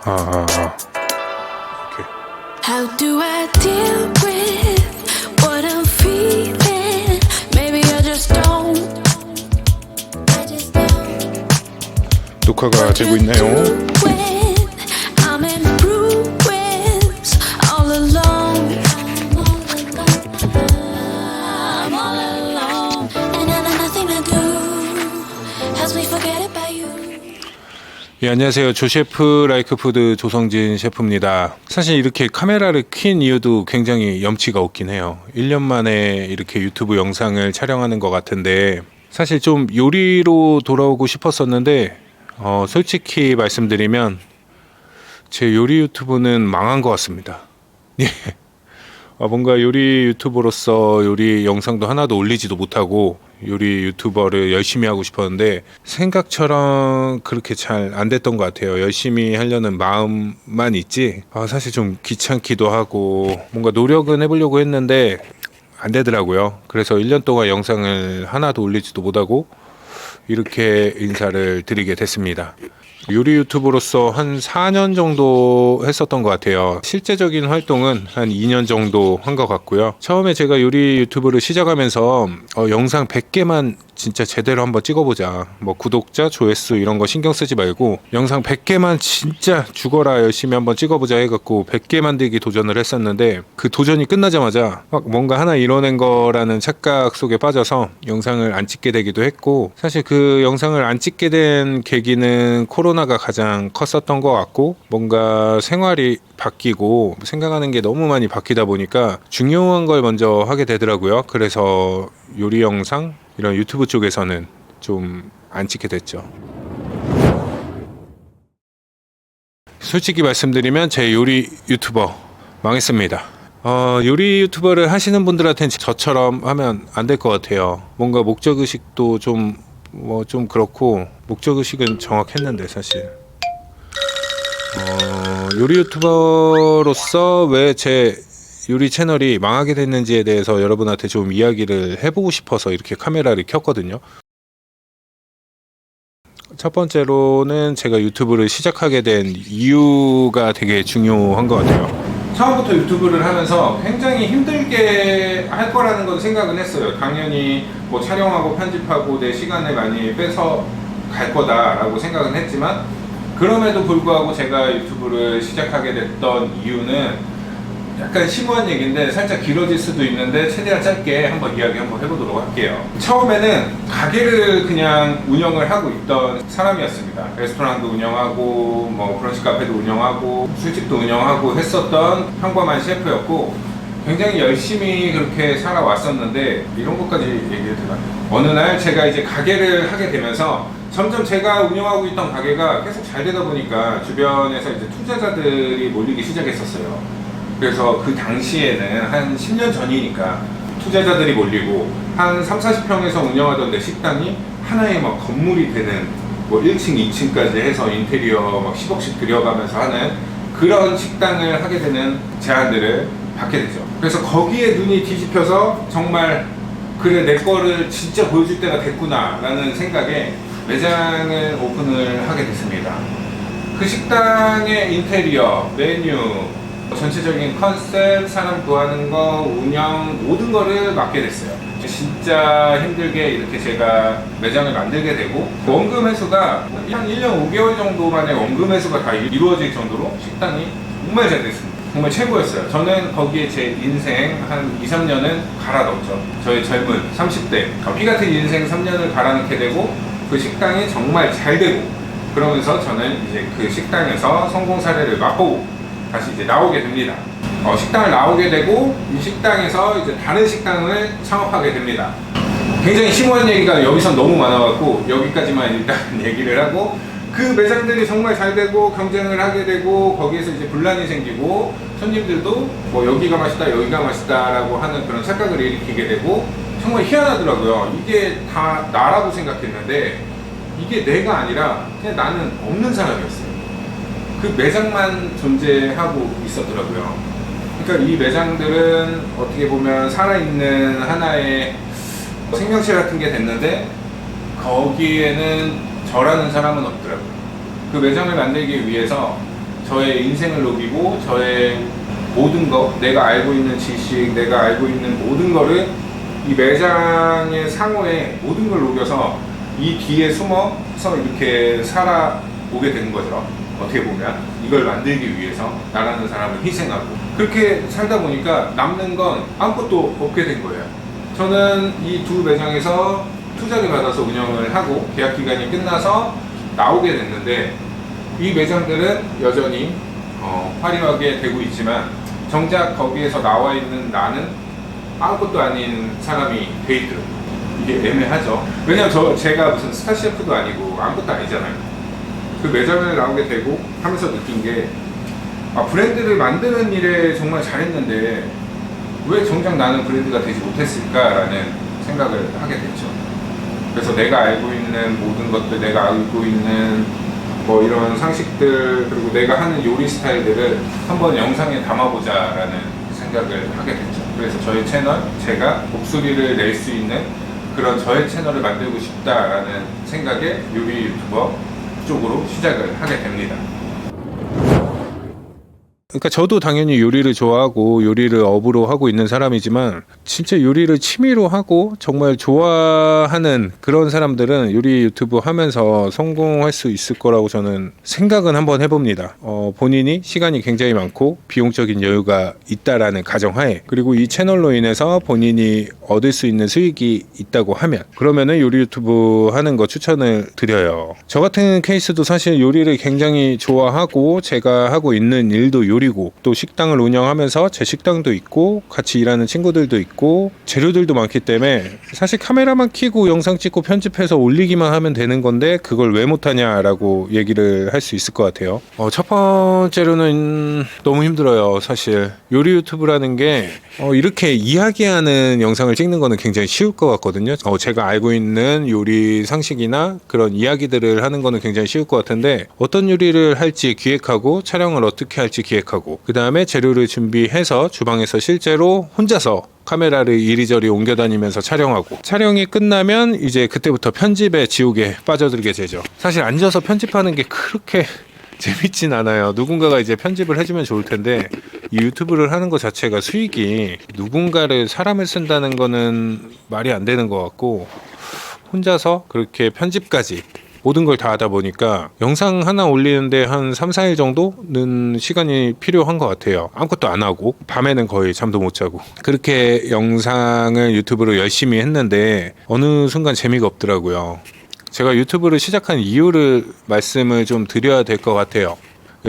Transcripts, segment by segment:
오케이. How do I deal with what I'm feeling? Maybe I just don't. 녹화가 되고 있네요. When I'm in ruins, all alone. I'm all alone, and I know nothing to do helps me forget about you. 예, 안녕하세요. 조셰프 라이크푸드 조성진 셰프입니다. 사실 이렇게 카메라를 킨 이유도 굉장히 염치가 없긴 해요. 1년 만에 이렇게 유튜브 영상을 촬영하는 것 같은데 사실 좀 요리로 돌아오고 싶었었는데 솔직히 말씀드리면 제 요리 유튜브는 망한 것 같습니다. 예. 뭔가 요리 유튜버로서 요리 영상도 하나도 올리지도 못하고 요리 유튜버를 열심히 하고 싶었는데 생각처럼 그렇게 잘 안 됐던 것 같아요. 열심히 하려는 마음만 있지 사실 좀 귀찮기도 하고 뭔가 노력은 해보려고 했는데 안 되더라고요. 그래서 1년 동안 영상을 하나도 올리지도 못하고 이렇게 인사를 드리게 됐습니다. 요리 유튜버로서 한 4년 정도 했었던 것 같아요. 실제적인 활동은 한 2년 정도 한 것 같고요. 처음에 제가 요리 유튜브를 시작하면서 영상 100개만 진짜 제대로 한번 찍어보자. 뭐 구독자, 조회수 이런 거 신경 쓰지 말고 영상 100개만 진짜 죽어라 열심히 한번 찍어보자 해갖고 100개 만들기 도전을 했었는데 그 도전이 끝나자마자 막 뭔가 하나 이뤄낸 거라는 착각 속에 빠져서 영상을 안 찍게 되기도 했고, 사실 그 영상을 안 찍게 된 계기는 코로나가 가장 컸었던 것 같고, 뭔가 생활이 바뀌고 생각하는 게 너무 많이 바뀌다 보니까 중요한 걸 먼저 하게 되더라고요. 그래서 요리 영상 이런 유튜브 쪽에서는 좀 안 찍게 됐죠. 솔직히 말씀드리면 제 요리 유튜버 망했습니다. 요리 유튜버를 하시는 분들한테는 저처럼 하면 안 될 것 같아요. 뭔가 목적의식도 좀 그렇고, 목적의식은 정확했는데 사실 요리 유튜버로서 왜 제 요리 채널이 망하게 됐는지에 대해서 여러분한테 좀 이야기를 해보고 싶어서 이렇게 카메라를 켰거든요. 첫 번째로는 제가 유튜브를 시작하게 된 이유가 되게 중요한 것 같아요. 처음부터 유튜브를 하면서 굉장히 힘들게 할 거라는 건 생각은 했어요. 당연히 뭐 촬영하고 편집하고 내 시간을 많이 뺏어 갈 거다라고 생각은 했지만, 그럼에도 불구하고 제가 유튜브를 시작하게 됐던 이유는 약간 심오한 얘기인데 살짝 길어질 수도 있는데 최대한 짧게 한번 이야기 한번 해보도록 할게요. 처음에는 가게를 그냥 운영을 하고 있던 사람이었습니다. 레스토랑도 운영하고 뭐 브런치 카페도 운영하고 술집도 운영하고 했었던 평범한 셰프였고, 굉장히 열심히 그렇게 살아왔었는데 이런 것까지 얘기해도 되나요? 어느 날 제가 이제 가게를 하게 되면서 점점 제가 운영하고 있던 가게가 계속 잘 되다 보니까 주변에서 이제 투자자들이 몰리기 시작했었어요. 그래서 그 당시에는 한 10년 전이니까 투자자들이 몰리고 한 30-40평에서 운영하던 내 식당이 하나의 막 건물이 되는 뭐 1층, 2층까지 해서 인테리어 막 10억씩 들여가면서 하는 그런 식당을 하게 되는 제안들을 받게 되죠. 그래서 거기에 눈이 뒤집혀서 정말 그래 내 거를 진짜 보여줄 때가 됐구나 라는 생각에 매장을 오픈을 하게 됐습니다. 그 식당의 인테리어, 메뉴, 전체적인 컨셉, 사람 구하는 거, 운영, 모든 거를 맡게 됐어요. 진짜 힘들게 이렇게 제가 매장을 만들게 되고, 원금 회수가 한 1년 5개월 정도 만에 원금 회수가 다 이루어질 정도로 식당이 정말 잘 됐습니다. 정말 최고였어요. 저는 거기에 제 인생 한 2-3년은 갈아 넣었죠. 저의 젊은 30대 피 같은 인생 3년을 갈아 넣게 되고, 그 식당이 정말 잘 되고, 그러면서 저는 이제 그 식당에서 성공 사례를 맛보고 다시 이제 나오게 됩니다. 식당을 나오게 되고 이 식당에서 이제 다른 식당을 창업하게 됩니다. 굉장히 심오한 얘기가 여기선 너무 많아갖고 여기까지만 일단 얘기를 하고, 그 매장들이 정말 잘 되고 경쟁을 하게 되고 거기에서 이제 분란이 생기고 손님들도 뭐 여기가 맛있다 여기가 맛있다라고 하는 그런 착각을 일으키게 되고, 정말 희한하더라고요. 이게 다 나라고 생각했는데 이게 내가 아니라 그냥 나는 없는 사람이었어요. 그 매장만 존재하고 있었더라고요. 그러니까 이 매장들은 어떻게 보면 살아있는 하나의 생명체 같은 게 됐는데 거기에는 저라는 사람은 없더라고요. 그 매장을 만들기 위해서 저의 인생을 녹이고 저의 모든 거, 내가 알고 있는 지식, 내가 알고 있는 모든 거를 이 매장의 상호에 모든 걸 녹여서 이 뒤에 숨어서 이렇게 살아오게 된 거죠. 어떻게 보면 이걸 만들기 위해서 나라는 사람을 희생하고 그렇게 살다 보니까 남는 건 아무것도 없게 된 거예요. 저는 이 두 매장에서 투자를 받아서 운영을 하고 계약 기간이 끝나서 나오게 됐는데 이 매장들은 여전히 화려하게 되고 있지만 정작 거기에서 나와 있는 나는 아무것도 아닌 사람이 돼 있더라고요. 이게 애매하죠. 왜냐면 제가 무슨 스타 셰프도 아니고 아무것도 아니잖아요. 그 매장을 나오게 되고 하면서 느낀 게 브랜드를 만드는 일에 정말 잘했는데 왜 정작 나는 브랜드가 되지 못했을까라는 생각을 하게 됐죠. 그래서 내가 알고 있는 모든 것들, 내가 알고 있는 뭐 이런 상식들 그리고 내가 하는 요리 스타일들을 한번 영상에 담아보자라는 생각을 하게 됐죠. 그래서 저희 채널, 제가 목소리를 낼 수 있는 그런 저의 채널을 만들고 싶다라는 생각에 요리 유튜버 쪽으로 시작을 하게 됩니다. 그러니까 저도 당연히 요리를 좋아하고 요리를 업으로 하고 있는 사람이지만 진짜 요리를 취미로 하고 정말 좋아하는 그런 사람들은 요리 유튜브 하면서 성공할 수 있을 거라고 저는 생각은 한번 해봅니다. 본인이 시간이 굉장히 많고 비용적인 여유가 있다라는 가정하에 그리고 이 채널로 인해서 본인이 얻을 수 있는 수익이 있다고 하면 그러면은 요리 유튜브 하는 거 추천을 드려요. 저 같은 케이스도 사실 요리를 굉장히 좋아하고 제가 하고 있는 일도 요리고 또 식당을 운영하면서 제 식당도 있고 같이 일하는 친구들도 있고 재료들도 많기 때문에 사실 카메라만 켜고 영상 찍고 편집해서 올리기만 하면 되는 건데 그걸 왜 못하냐라고 얘기를 할 수 있을 것 같아요. 첫 번째로는 너무 힘들어요. 사실 요리 유튜브라는 게 이렇게 이야기하는 영상을 찍는 거는 굉장히 쉬울 것 같거든요. 제가 알고 있는 요리 상식이나 그런 이야기들을 하는 거는 굉장히 쉬울 것 같은데 어떤 요리를 할지 기획하고 촬영을 어떻게 할지 기획하고 그 다음에 재료를 준비해서 주방에서 실제로 혼자서 카메라를 이리저리 옮겨 다니면서 촬영하고 촬영이 끝나면 이제 그때부터 편집의 지옥에 빠져들게 되죠. 사실 앉아서 편집하는 게 그렇게 재밌진 않아요. 누군가가 이제 편집을 해주면 좋을 텐데 이 유튜브를 하는 것 자체가 수익이 누군가를 사람을 쓴다는 거는 말이 안 되는 것 같고 혼자서 그렇게 편집까지 모든 걸 다 하다 보니까 영상 하나 올리는데 한 3, 4일 정도는 시간이 필요한 것 같아요. 아무것도 안 하고 밤에는 거의 잠도 못 자고 그렇게 영상을 유튜브로 열심히 했는데 어느 순간 재미가 없더라고요. 제가 유튜브를 시작한 이유를 말씀을 좀 드려야 될 것 같아요.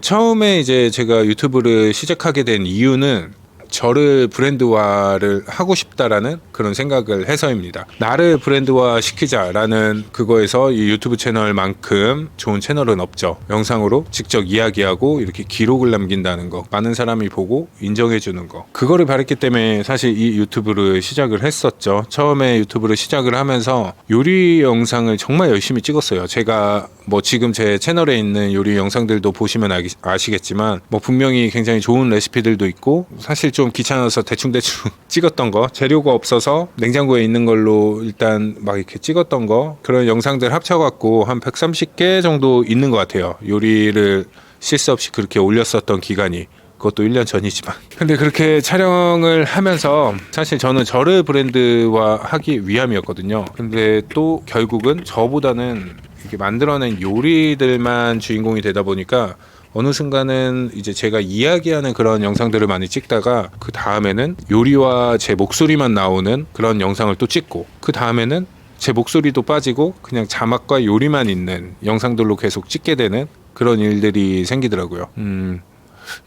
처음에 이제 제가 유튜브를 시작하게 된 이유는 저를 브랜드화를 하고 싶다라는 그런 생각을 해서입니다. 나를 브랜드화 시키자라는 그거에서 이 유튜브 채널만큼 좋은 채널은 없죠. 영상으로 직접 이야기하고 이렇게 기록을 남긴다는 거, 많은 사람이 보고 인정해 주는 거, 그거를 바랬기 때문에 사실 이 유튜브를 시작을 했었죠. 처음에 유튜브를 시작을 하면서 요리 영상을 정말 열심히 찍었어요. 제가 뭐 지금 제 채널에 있는 요리 영상들도 보시면 아시겠지만 뭐 분명히 굉장히 좋은 레시피들도 있고 사실 좀 귀찮아서 대충대충 찍었던 거, 재료가 없어서 냉장고에 있는 걸로 일단 막 이렇게 찍었던 거, 그런 영상들 합쳐갖고 한 130개 정도 있는 것 같아요. 요리를 실수 없이 그렇게 올렸었던 기간이. 그것도 1년 전이지만. 근데 그렇게 촬영을 하면서 사실 저는 저를 브랜드화하기 위함이었거든요. 근데 또 결국은 저보다는 이렇게 만들어낸 요리들만 주인공이 되다 보니까 어느 순간은 이제 제가 이야기하는 그런 영상들을 많이 찍다가 그 다음에는 요리와 제 목소리만 나오는 그런 영상을 또 찍고 그 다음에는 제 목소리도 빠지고 그냥 자막과 요리만 있는 영상들로 계속 찍게 되는 그런 일들이 생기더라고요.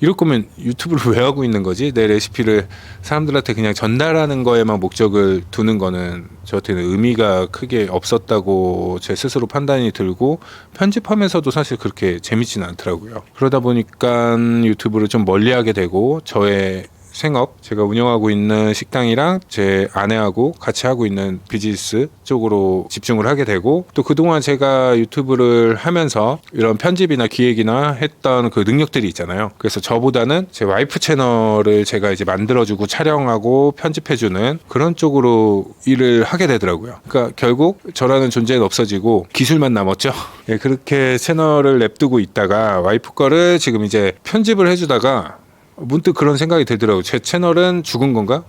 이럴 거면 유튜브를 왜 하고 있는 거지? 내 레시피를 사람들한테 그냥 전달하는 거에만 목적을 두는 거는 저한테는 의미가 크게 없었다고 제 스스로 판단이 들고 편집하면서도 사실 그렇게 재밌지는 않더라고요. 그러다 보니까 유튜브를 좀 멀리하게 되고 저의 생업, 제가 운영하고 있는 식당이랑 제 아내하고 같이 하고 있는 비즈니스 쪽으로 집중을 하게 되고, 또 그동안 제가 유튜브를 하면서 이런 편집이나 기획이나 했던 그 능력들이 있잖아요. 그래서 저보다는 제 와이프 채널을 제가 이제 만들어주고 촬영하고 편집해주는 그런 쪽으로 일을 하게 되더라고요. 그러니까 결국 저라는 존재는 없어지고 기술만 남았죠. 예, 그렇게 채널을 냅두고 있다가 와이프 거를 지금 이제 편집을 해주다가 문득 그런 생각이 들더라고요. 제 채널은 죽은 건가?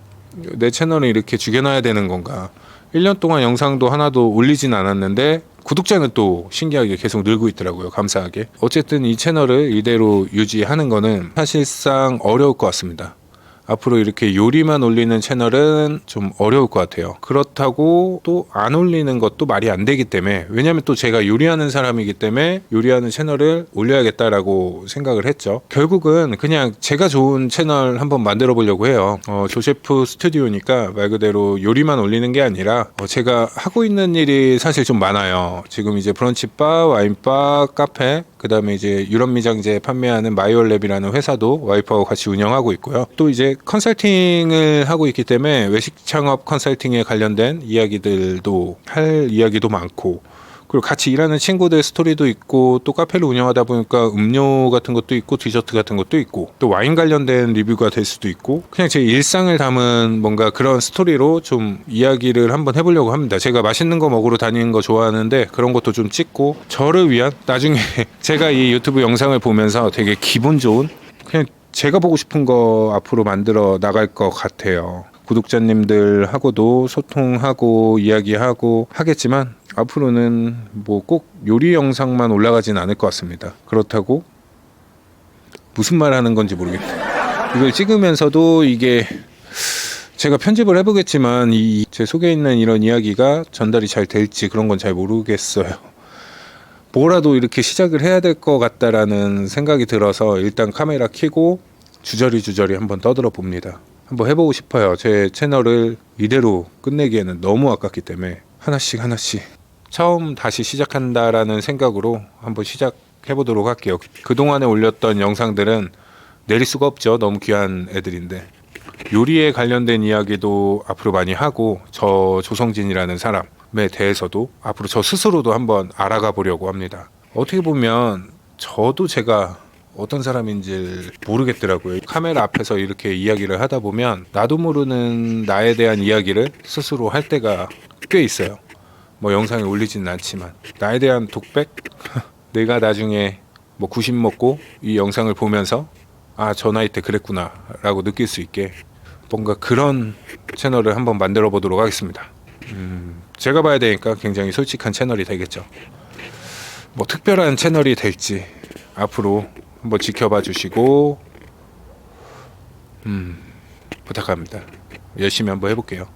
내 채널은 이렇게 죽여놔야 되는 건가? 1년 동안 영상도 하나도 올리진 않았는데 구독자는 또 신기하게 계속 늘고 있더라고요. 감사하게. 어쨌든 이 채널을 이대로 유지하는 거는 사실상 어려울 것 같습니다. 앞으로 이렇게 요리만 올리는 채널은 좀 어려울 것 같아요. 그렇다고 또 안 올리는 것도 말이 안 되기 때문에, 왜냐하면 또 제가 요리하는 사람이기 때문에 요리하는 채널을 올려야겠다라고 생각을 했죠. 결국은 그냥 제가 좋은 채널 한번 만들어 보려고 해요. 조셰프 스튜디오니까 말 그대로 요리만 올리는 게 아니라 제가 하고 있는 일이 사실 좀 많아요. 지금 이제 브런치바, 와인바, 카페, 그 다음에 이제 유럽 미장제 판매하는 마이얼랩이라는 회사도 와이프하고 같이 운영하고 있고요. 또 이제 컨설팅을 하고 있기 때문에 외식 창업 컨설팅에 관련된 이야기들도 할 이야기도 많고, 그리고 같이 일하는 친구들 스토리도 있고, 또 카페를 운영하다 보니까 음료 같은 것도 있고 디저트 같은 것도 있고, 또 와인 관련된 리뷰가 될 수도 있고, 그냥 제 일상을 담은 뭔가 그런 스토리로 좀 이야기를 한번 해보려고 합니다. 제가 맛있는 거 먹으러 다니는 거 좋아하는데 그런 것도 좀 찍고, 저를 위한 나중에 제가 이 유튜브 영상을 보면서 되게 기분 좋은, 그냥 제가 보고 싶은 거 앞으로 만들어 나갈 것 같아요. 구독자님들하고도 소통하고 이야기하고 하겠지만 앞으로는 뭐 꼭 요리 영상만 올라가진 않을 것 같습니다. 그렇다고 무슨 말 하는 건지 모르겠다. 이걸 찍으면서도 이게 제가 편집을 해보겠지만 제 속에 있는 이런 이야기가 전달이 잘 될지 그런 건 잘 모르겠어요. 뭐라도 이렇게 시작을 해야 될 것 같다라는 생각이 들어서 일단 카메라 켜고 주저리 한번 떠들어 봅니다. 한번 해보고 싶어요. 제 채널을 이대로 끝내기에는 너무 아깝기 때문에 하나씩 처음 다시 시작한다라는 생각으로 한번 시작해보도록 할게요. 그동안에 올렸던 영상들은 내릴 수가 없죠. 너무 귀한 애들인데. 요리에 관련된 이야기도 앞으로 많이 하고, 저 조성진이라는 사람에 대해서도 앞으로 저 스스로도 한번 알아가 보려고 합니다. 어떻게 보면 저도 제가 어떤 사람인지 모르겠더라고요. 카메라 앞에서 이렇게 이야기를 하다 보면 나도 모르는 나에 대한 이야기를 스스로 할 때가 꽤 있어요. 뭐 영상에 올리지는 않지만 나에 대한 독백? 내가 나중에 뭐 90 먹고 이 영상을 보면서 아, 저 나이 때 그랬구나 라고 느낄 수 있게 뭔가 그런 채널을 한번 만들어 보도록 하겠습니다. 제가 봐야 되니까 굉장히 솔직한 채널이 되겠죠. 뭐 특별한 채널이 될지 앞으로 한번 지켜봐 주시고 부탁합니다. 열심히 한번 해볼게요.